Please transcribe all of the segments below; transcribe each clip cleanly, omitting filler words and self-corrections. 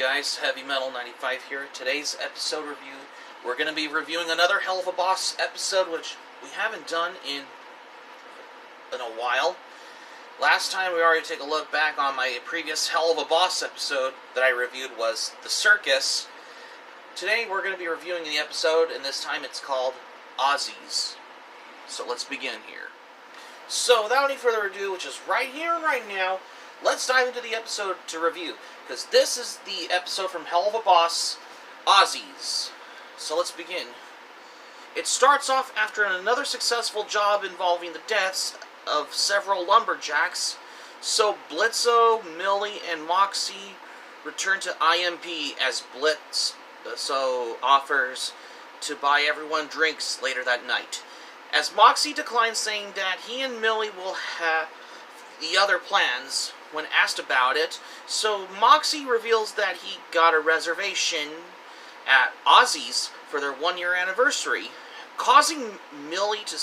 guys, Heavy Metal 95 here. Today's episode review, we're going to be reviewing another Helluva Boss episode, which we haven't done in a while. Last time we already took a look back on my previous Helluva Boss episode that I reviewed was The Circus. Today we're going to be reviewing the episode, and this time it's called Ozzie's. So let's begin here. So without any further ado, which is right here and right now, let's dive into the episode to review, because this is the episode from Helluva Boss, Ozzie's. So let's begin. It starts off after another successful job involving the deaths of several lumberjacks, so Blitzo, Millie, and Moxie return to IMP as Blitzo offers to buy everyone drinks later that night. As Moxie declines, saying that he and Millie will have the other plans when asked about it, so Moxie reveals that he got a reservation at Ozzie's for their one-year anniversary, causing Millie to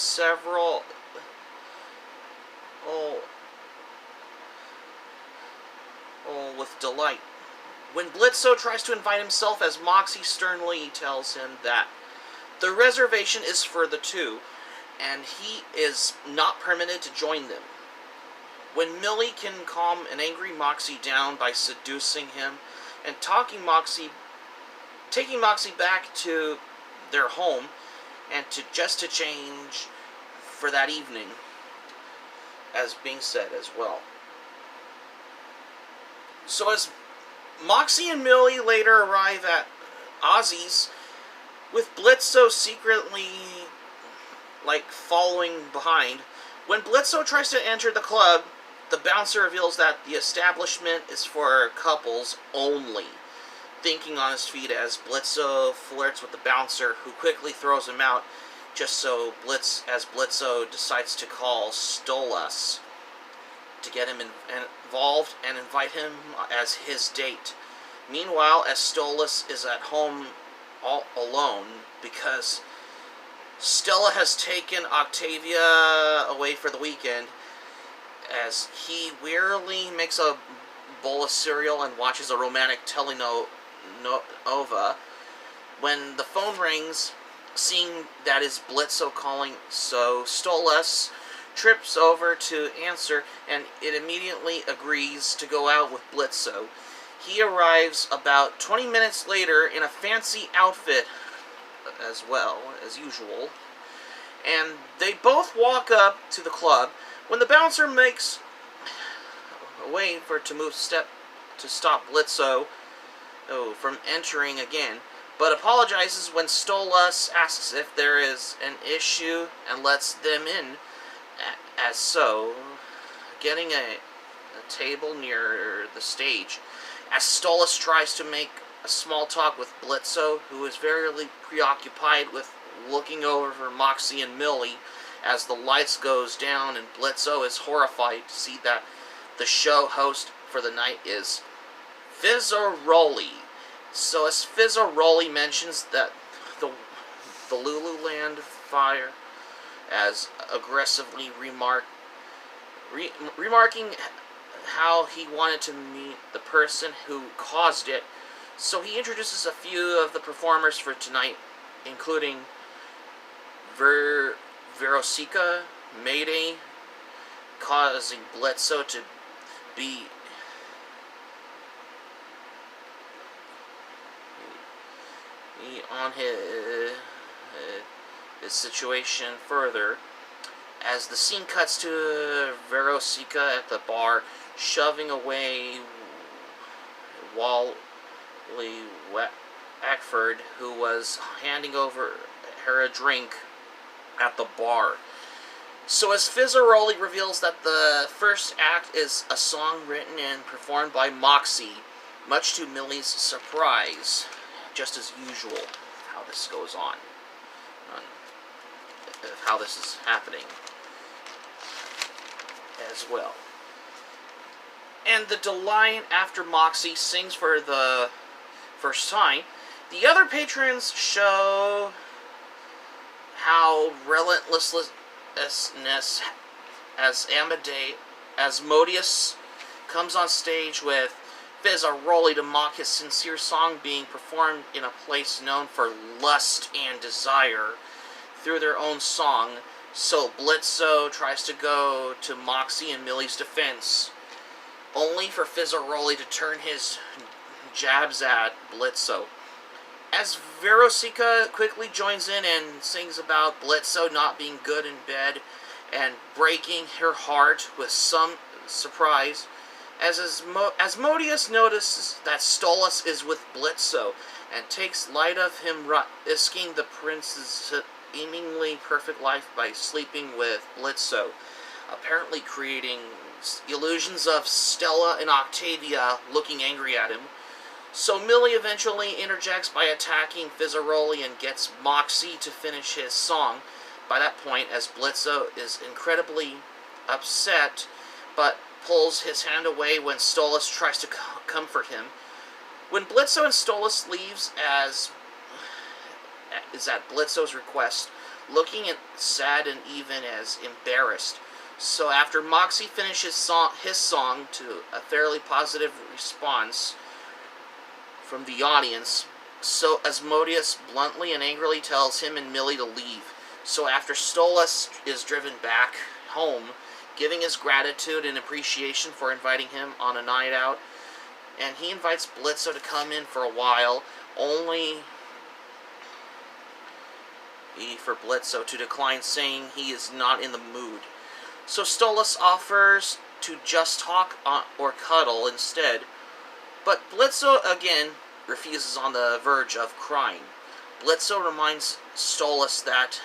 with delight. When Blitzo tries to invite himself, as Moxie sternly tells him that the reservation is for the two, and he is not permitted to join them. When Millie can calm an angry Moxie down by seducing him and taking Moxie back to their home and to change for that evening, as being said as well. So as Moxie and Millie later arrive at Ozzie's, with Blitzo secretly following behind, when Blitzo tries to enter the club, the bouncer reveals that the establishment is for couples only, thinking on his feet as Blitzo flirts with the bouncer, who quickly throws him out, just so Blitzo decides to call Stolas to get him involved and invite him as his date. Meanwhile, as Stolas is at home all alone because Stella has taken Octavia away for the weekend, as he wearily makes a bowl of cereal and watches a romantic telenova. When the phone rings, seeing that is Blitzo calling, so Stolas trips over to answer, and it immediately agrees to go out with Blitzo. He arrives about 20 minutes later in a fancy outfit as well, as usual, and they both walk up to the club when the bouncer makes a way to stop Blitzo from entering again, but apologizes when Stolas asks if there is an issue and lets them in, as so, getting a table near the stage, as Stolas tries to make a small talk with Blitzo, who is very preoccupied with looking over for Moxie and Millie, as the lights goes down, and Blitzo is horrified to see that the show host for the night is Fizzaroli. So as Fizzaroli mentions that the Lululand fire, as aggressively remarking how he wanted to meet the person who caused it, so he introduces a few of the performers for tonight, including Verosica, Mayday, causing Blitzo to be on his situation further, as the scene cuts to Verosica at the bar, shoving away Wally Wackford, who was handing over her a drink at the bar. So as Fizzaroli reveals that the first act is a song written and performed by Moxie, much to Millie's surprise, just as usual, how this goes on, how this is happening as well. And the delight after Moxie sings for the first time, the other patrons show how relentlessness as Asmodeus comes on stage with Fizzaroli to mock his sincere song being performed in a place known for lust and desire through their own song. So Blitzo tries to go to Moxie and Millie's defense, only for Fizzaroli to turn his jabs at Blitzo. As Verosica quickly joins in and sings about Blitzo not being good in bed and breaking her heart with some surprise, as Asmodeus notices that Stolas is with Blitzo and takes light of him risking the prince's seemingly perfect life by sleeping with Blitzo, apparently creating illusions of Stella and Octavia looking angry at him. So Millie eventually interjects by attacking Fizzaroli and gets Moxie to finish his song by that point, as Blitzo is incredibly upset, but pulls his hand away when Stolas tries to comfort him. When Blitzo and Stolas leaves, as is at Blitzo's request, looking sad and even as embarrassed. So after Moxie finishes his song to a fairly positive response from the audience, so Asmodeus bluntly and angrily tells him and Millie to leave. So after Stolas is driven back home, giving his gratitude and appreciation for inviting him on a night out, and he invites Blitzo to come in for a while, only for Blitzo to decline, saying he is not in the mood. So Stolas offers to just talk or cuddle instead, but Blitzo again refuses on the verge of crying. Blitzo reminds Stolas that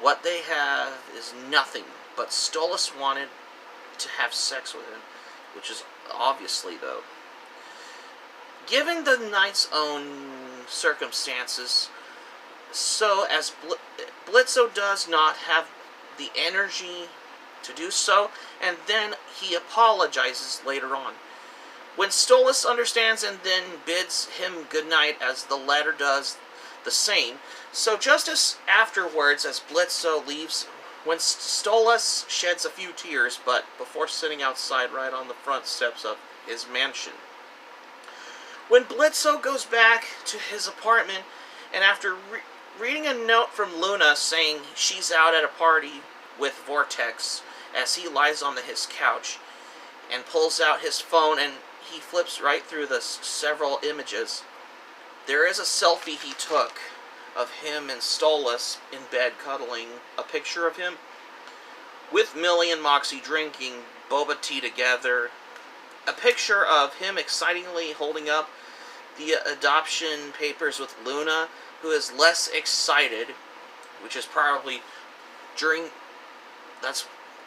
what they have is nothing, but Stolas wanted to have sex with him, which is obviously, though. Given the night's own circumstances, so as Blitzo does not have the energy to do so, and then he apologizes later on. When Stolas understands and then bids him goodnight, as the latter does the same. So just as afterwards, as Blitzo leaves, when Stolas sheds a few tears, but before sitting outside right on the front steps of his mansion. When Blitzo goes back to his apartment, and after reading a note from Luna saying she's out at a party with Vortex, as he lies on his couch, and pulls out his phone, and he flips right through the several images. There is a selfie he took of him and Stolas in bed cuddling, a picture of him with Millie and Moxie drinking boba tea together, a picture of him excitingly holding up the adoption papers with Luna, who is less excited, which is probably I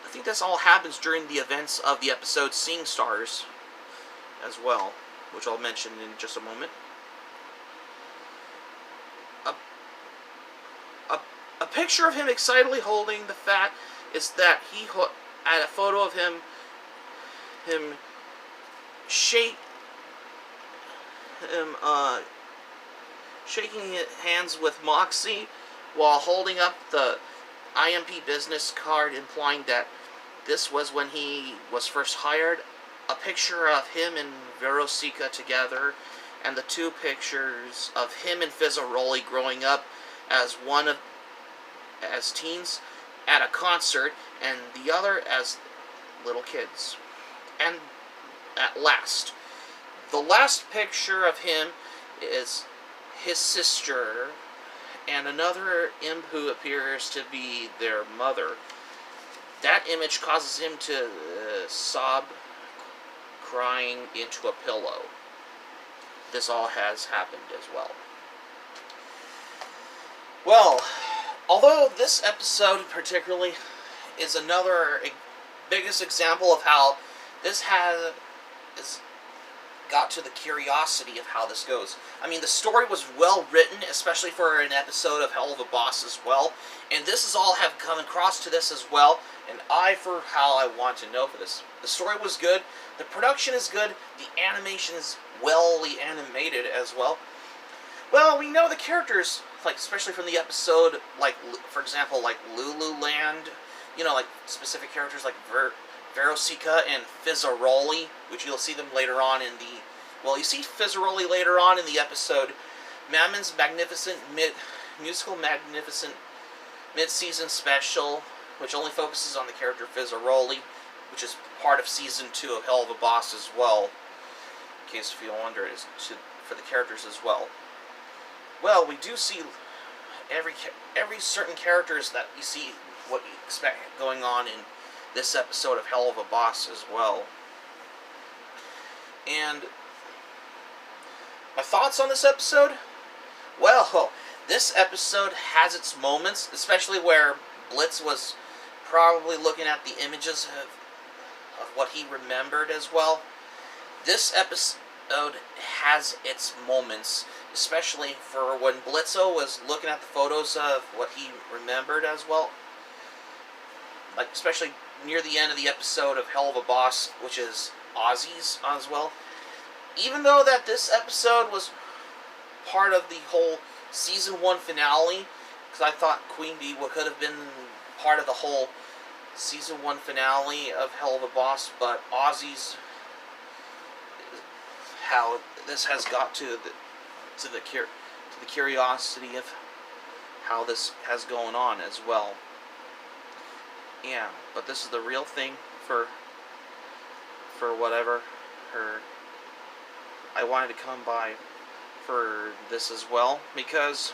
think this all happens during the events of the episode Seeing Stars as well, which I'll mention in just a moment. A picture of him excitedly holding the fat is that he had a photo of him shaking hands with Moxie while holding up the IMP business card, implying that this was when he was first hired. A picture of him and Verosica together, and the two pictures of him and Fizzaroli growing up as teens at a concert, and the other as little kids. And at last, the last picture of him is his sister and another imp who appears to be their mother. That image causes him to sob, crying into a pillow. This all has happened as well. Well, although this episode particularly is another biggest example of how this has got to the curiosity of how this goes. I mean, the story was well written, especially for an episode of Helluva Boss as well, and this is all have come across to this as well, and for how I want to know for this. The story was good, the production is good, the animation is well animated as well. Well, we know the characters, like, especially from the episode, like, for example, like Lululand, you know, like, specific characters like Verosica and Fizzaroli, which you'll see them later on in the... Well, you see Fizzaroli later on in the episode Mammon's Musical Magnificent Mid-Season Special, which only focuses on the character Fizzaroli, which is part of Season 2 of Helluva Boss as well. In case if you wonder, it is for the characters as well. Well, we do see every certain characters that you see what you expect going on in this episode of Helluva Boss as well. And my thoughts on this episode? Well, this episode has its moments, especially where Blitz was probably looking at the images of what he remembered as well. This episode has its moments, especially for when Blitzo was looking at the photos of what he remembered as well. Like, especially near the end of the episode of Helluva Boss, which is Ozzie's as well. Even though that this episode was part of the whole Season 1 finale, because I thought Queen Bee could have been part of the whole Season 1 finale of Helluva Boss, but Ozzie's, how this has got to the curiosity of how this has going on as well. Yeah, but this is the real thing for whatever I wanted to come by for this as well, because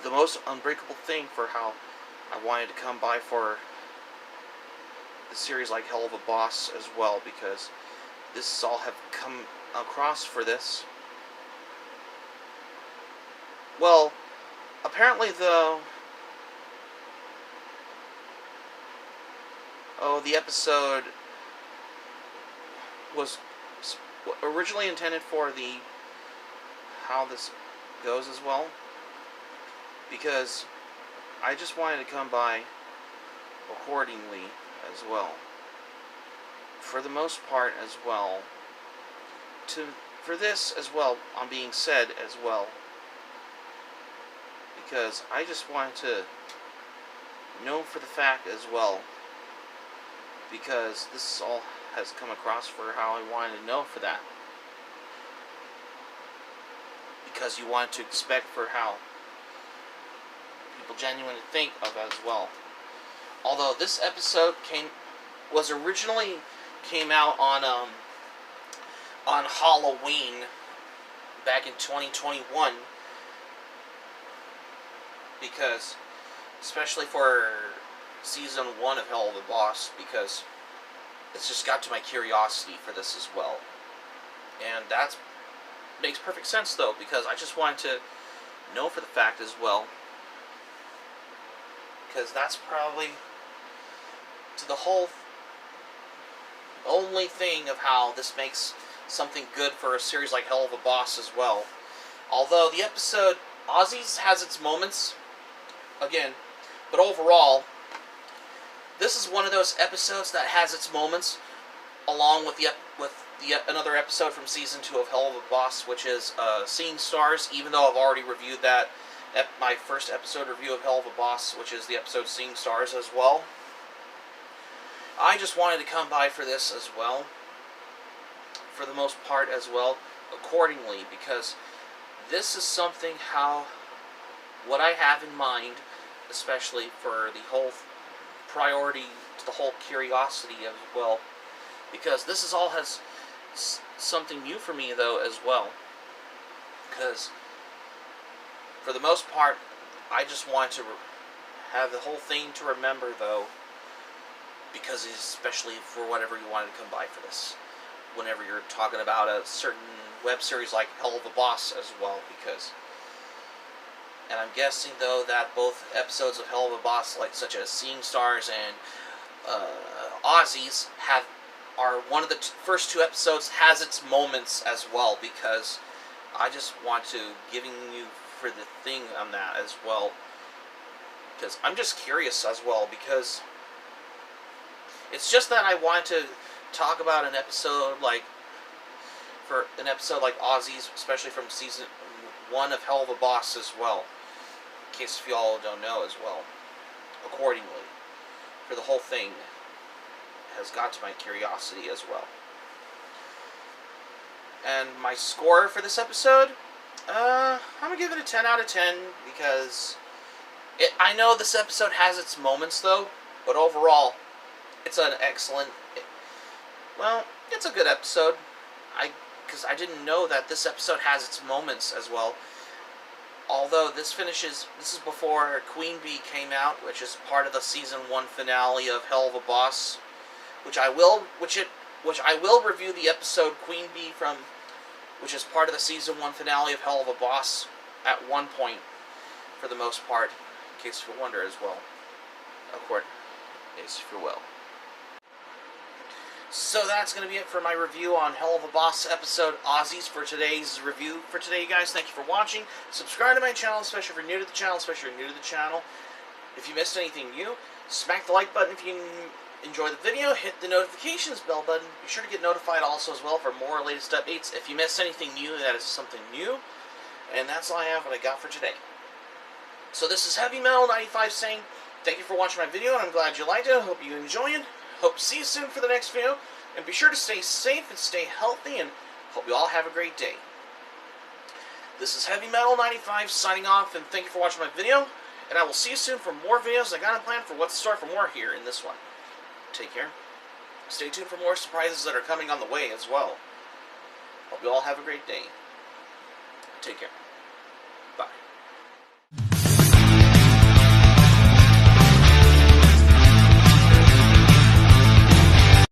the most unbreakable thing for how I wanted to come by for the series like Helluva Boss as well, because this all have come across for this. Well, apparently the episode was originally intended for how this goes as well, because I just wanted to come by accordingly as well, for the most part as well, for this as well, on being said as well, because I just wanted to know for the fact as well, because this all has come across for how I wanted to know for that. Because you wanted to expect for how people genuinely think of as well. Although this episode originally came out on Halloween back in 2021, because especially for Season 1 of Helluva Boss, because it's just got to my curiosity for this as well. And that makes perfect sense though, because I just wanted to know for the fact as well, because that's probably to the whole only thing of how this makes something good for a series like Helluva Boss as well. Although the episode Ozzie's has its moments again, but overall this is one of those episodes that has its moments, along with another episode from Season 2 of Helluva Boss, which is Seeing Stars, even though I've already reviewed that, my first episode review of Helluva Boss, which is the episode Seeing Stars as well. I just wanted to come by for this as well, for the most part as well, accordingly, because this is something what I have in mind, especially for the whole priority to the whole curiosity as well, because this is all has something new for me though as well, because for the most part I just want to have the whole thing to remember though, because especially for whatever you wanted to come by for this, whenever you're talking about a certain web series like Helluva Boss as well, because and I'm guessing though that both episodes of Helluva Boss, like such as Seeing Stars and Ozzie's, are one of the first two episodes has its moments as well, because I just want to giving you for the thing on that as well, because I'm just curious as well, because it's just that I want to talk about an episode like Ozzie's, especially from Season 1 of Helluva Boss as well, in case if you all don't know as well, accordingly, for the whole thing has got to my curiosity as well. And my score for this episode, I'm going to give it a 10 out of 10 because I know this episode has its moments though, but overall, it's an excellent, well, it's a good episode. Because I didn't know that this episode has its moments as well. Although this is before Queen Bee came out, which is part of the season 1 finale of Helluva Boss, which I will review the episode Queen Bee from, which is part of the season 1 finale of Helluva Boss at one point, for the most part, in case you wonder as well. Of course, in case you will. So that's going to be it for my review on Helluva Boss episode Aussies for today's review. For today, you guys, thank you for watching. Subscribe to my channel, especially if you're new to the channel, If you missed anything new, smack the like button if you enjoy the video. Hit the notifications bell button. Be sure to get notified also as well for more latest updates. If you missed anything new, that is something new. And that's all I have, what I got for today. So this is Heavy Metal 95 saying, thank you for watching my video, and I'm glad you liked it. I hope you enjoy it. Hope to see you soon for the next video, and be sure to stay safe and stay healthy, and hope you all have a great day. This is Heavy Metal 95 signing off, and thank you for watching my video, and I will see you soon for more videos. I got a plan for what's in store for more here in this one. Take care. Stay tuned for more surprises that are coming on the way as well. Hope you all have a great day. Take care.